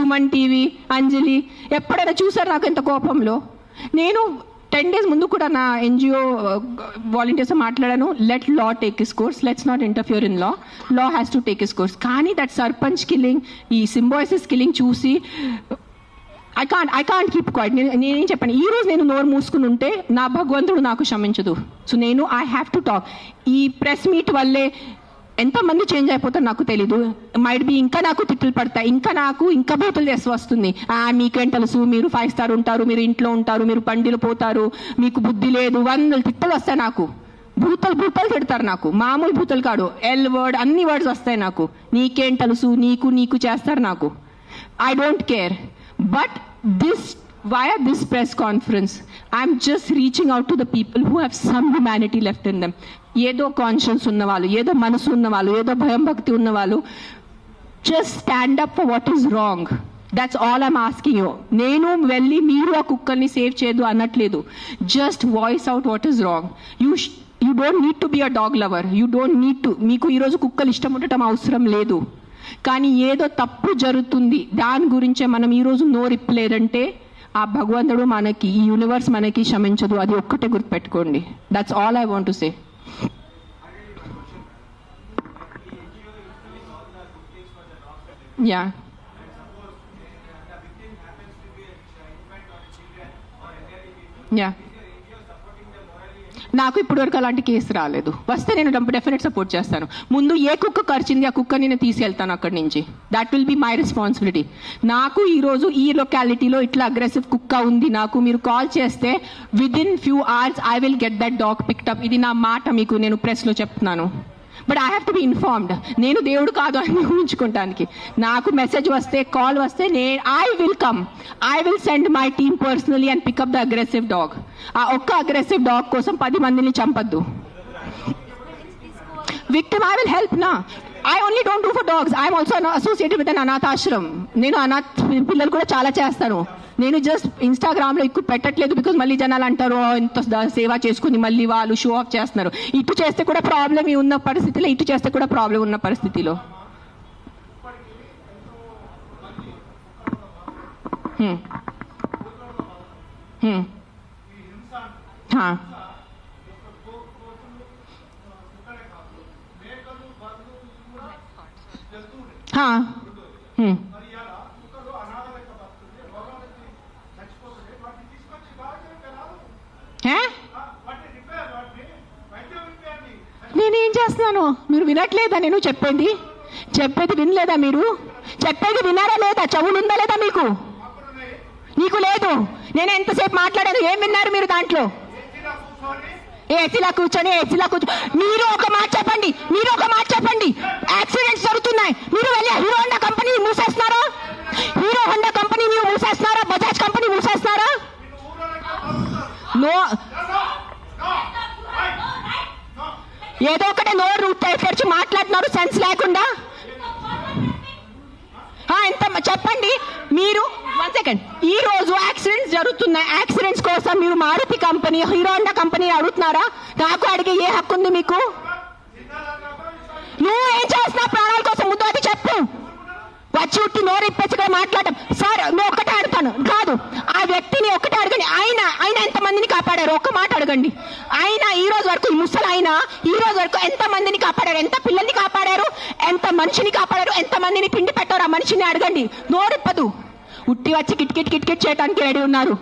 Suman TV, అంజలి ఎప్పుడైనా చూసారు నాకు ఎంత కోపంలో? నేను 10 days ముందు కూడా నా NGO వాలంటీర్స్ మాట్లాడాను. Let law take his course, let's not interfere in law, law has to take his course. కానీ దట్ సర్పంచ్ కిల్లింగ్, ఈ సింబాయిసిస్ కిల్లింగ్ చూసి ఐ కాంట్ కీప్ క్వైట్. నేనేం చెప్పాను, ఈ రోజు నేను నోరు మూసుకుని ఉంటే నా భగవంతుడు నాకు క్షమించదు. సో నేను ఐ హ్యావ్ టు టాక్. ఈ ప్రెస్ మీట్ వల్లే ఎంతమంది చేంజ్ అయిపోతారు నాకు తెలీదు. మైట్ బి ఇంకా నాకు తిట్లు పడతాయి, ఇంకా బూతులు చేసి వస్తుంది. మీకేం తెలుసు, మీరు 5 star ఉంటారు, మీరు ఇంట్లో ఉంటారు, మీరు పండిలు పోతారు, మీకు బుద్ధి లేదు, 100 తిట్టలు వస్తాయి నాకు. భూతలు తిడతారు నాకు, మామూలు భూతలు కాడు, ఎల్ వర్డ్ అన్ని వర్డ్స్ వస్తాయి నాకు. నీకేం తెలుసు, నీకు చేస్తారు నాకు. I don't care. But via this press conference, I'm just reaching out to the people who have some humanity left in them. ఏదో కాన్షియన్స్ ఉన్నవాళ్ళు, ఏదో మనసు ఉన్నవాళ్ళు, ఏదో భయం భక్తి ఉన్నవాళ్ళు, just stand up for what is wrong. That's all I'm asking you. నేను వెళ్ళి మీరు ఆ కుక్కల్ని సేవ్ చేయదు అనట్లేదు. Just voice out what is wrong. You don't need to be a dog lover. You don't need to. మీకు ఈరోజు కుక్కలు ఇష్టం ఉండటం అవసరం లేదు. కానీ ఏదో తప్పు జరుగుతుంది, దాని గురించే మనం ఈరోజు నోరిప్పలేదంటే ఆ భగవంతుడు మనకి, ఈ యూనివర్స్ మనకి క్షమించదు. అది ఒక్కటే గుర్తుపెట్టుకోండి. That's all I want to say. Yeah, yeah, నాకు ఇప్పటివరకు అలాంటి కేసు రాలేదు. వస్తే నేను డెఫినెట్ సపోర్ట్ చేస్తాను. ముందు ఏ కుక్క కరిచింది ఆ కుక్క నేను తీసుకెళ్తాను అక్కడి నుంచి. That will be my responsibility. నాకు ఈరోజు ఈ లొకాలిటీలో ఇట్లా అగ్రెసివ్ కుక్క ఉంది, నాకు మీరు కాల్ చేస్తే within few hours I will get that dog picked up. ఇది నా మాట మీకు నేను ప్రెస్లో చెప్తున్నాను. But I have to be informed. నేను దేవుడు కాదు అని ఊహించుకోవటానికి. నాకు మెసేజ్ వస్తే, కాల్ వస్తే I will come. I will send my team personally and pick up the aggressive dog. ఆ ఒక్క అగ్రెసివ్ డాగ్ కోసం 10 మందిని చంపద్దు. విక్టిమ్ ఐ విల్ హెల్ప్ నా. I only don't do for dogs. I am also associated with an anath ashram. నేను అనాథ్ పిల్లలు కూడా చాలా చేస్తాను. నేను జస్ట్ ఇన్స్టాగ్రామ్లో ఎక్కువ పెట్టట్లేదు, బికాజ్ మళ్ళీ జనాలు అంటారు ఇంత సేవ చేసుకుని మళ్ళీ వాళ్ళు షో ఆఫ్ చేస్తున్నారు. ఇటు చేస్తే కూడా ప్రాబ్లం ఉన్న పరిస్థితిలో, ఇటు చేస్తే కూడా ప్రాబ్లం ఉన్న పరిస్థితిలో. నేనేం చేస్తున్నాను? మీరు వినట్లేదా? నేను చెప్పేది వినలేదా? మీరు చెప్పేది వినారా లేదా? చెవులు ఉందా లేదా మీకు? నీకు లేదు. నేను ఎంతసేపు మాట్లాడాను, ఏం విన్నారు మీరు దాంట్లో? ఏసీలా కూర్చొని మీరు ఒక మాట చెప్పండి. యాక్సిడెంట్స్ జరుగుతున్నాయి, మీరు వెళ్ళి హీరో హోండా కంపెనీ మూసేస్తున్నారా? బజాజ్ కంపెనీ మూసేస్తున్నారా? నో, ఏదో ఒకటే నోరు తెరిచి మాట్లాడుతున్నారు సెన్స్ లేకుండా. ఎంత చెప్పండి మీరు. 1 second. ఈ రోజు యాక్సిడెంట్స్ జరుగుతున్నాయి. యాక్సిడెంట్స్ కోసం మీరు Maruti company, Hero Honda company అడుగుతున్నారా? నాకు అడిగే ఏ హక్కు ఉంది మీకు? నువ్వు ఏం చేస్తున్నావు ప్రాణాల కోసం? ముందు అది చెప్పు. వచ్చి ఉట్టి నోరు ఇప్పేసి మాట్లాడటం. సార్ నువ్వు ఒక్కటే అడుగుతాను కాదు, ఆ వ్యక్తిని ఒక్కటే అడగండి. ఆయన ఎంతమందిని కాపాడారు? ఒక్క మాట అడగండి. ఆయన ఈ రోజు వరకు, ఈ ముసలి ఆయన ఈ రోజు వరకు ఎంత మందిని కాపాడారు? ఎంత పిల్లల్ని కాపాడారు? ఎంత మనిషిని కాపాడారు? ఎంత మందిని తిండి పెట్టారు? ఆ మనిషిని అడగండి. నోరిప్పదు. ఉట్టి వచ్చి కిట్ చేయడానికి రెడీ ఉన్నారు.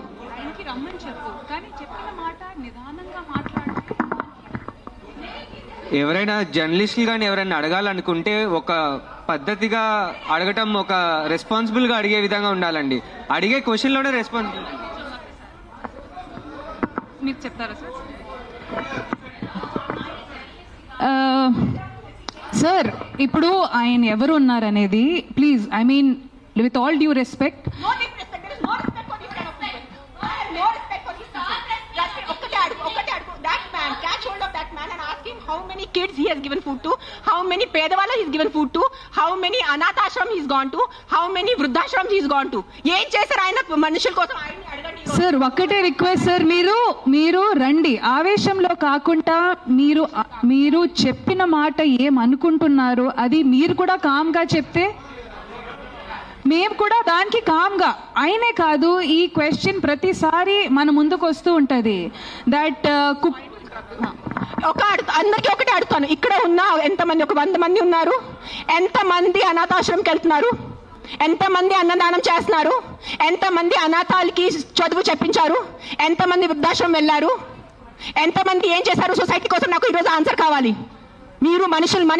ఎవరైనా జర్నలిస్టులు కానీ ఎవరైనా అడగాలనుకుంటే ఒక పద్ధతిగా అడగటం, ఒక రెస్పాన్సిబుల్ గా అడిగే విధంగా ఉండాలండి. అడిగే క్వశ్చన్ లోనే రెస్పాన్సిబుల్. మీరు చెప్తారా సార్? ఇప్పుడు ఆయన ఎవరు ఉన్నారనేది please, I mean with all due respect, how many kids he has given food to, how many pedavalla he has given food to, how many anath ashram he has gone to, how many vruddhashrams he has gone to. ఏం చేశారు ఆయన మనుషుల కోసం? ఆయన్ని అడగండి. Sir ఒక్కటే request sir, మీరు రండి. ఆవేశంలో కాకుండా మీరు చెప్పిన మాట ఏమనుకుంటున్నారు అది మీరు కూడా కామ్ గా చెప్తే. మేము కూడా దానికి కామ్గా ఆయనే కాదు, ఈ క్వశ్చన్ ప్రతిసారి మన ముందుకు వస్తూ ఉంటుంది దట్ అందరికీ ఒకటే అడుగుతాను, ఇక్కడ ఉన్న ఎంతమంది, ఒక 100 మంది ఉన్నారు, ఎంతమంది అనాథాశ్రమంకి వెళ్తున్నారు, ఎంతమంది అన్నదానం చేస్తున్నారు, ఎంతమంది అనాథాలకి చదువు చెప్పించారు, ఎంతమంది వృద్ధాశ్రమం వెళ్ళారు, ఎంతమంది ఏం చేశారు సొసైటీ కోసం? నాకు ఈరోజు ఆన్సర్ కావాలి. మీరు మనుషులు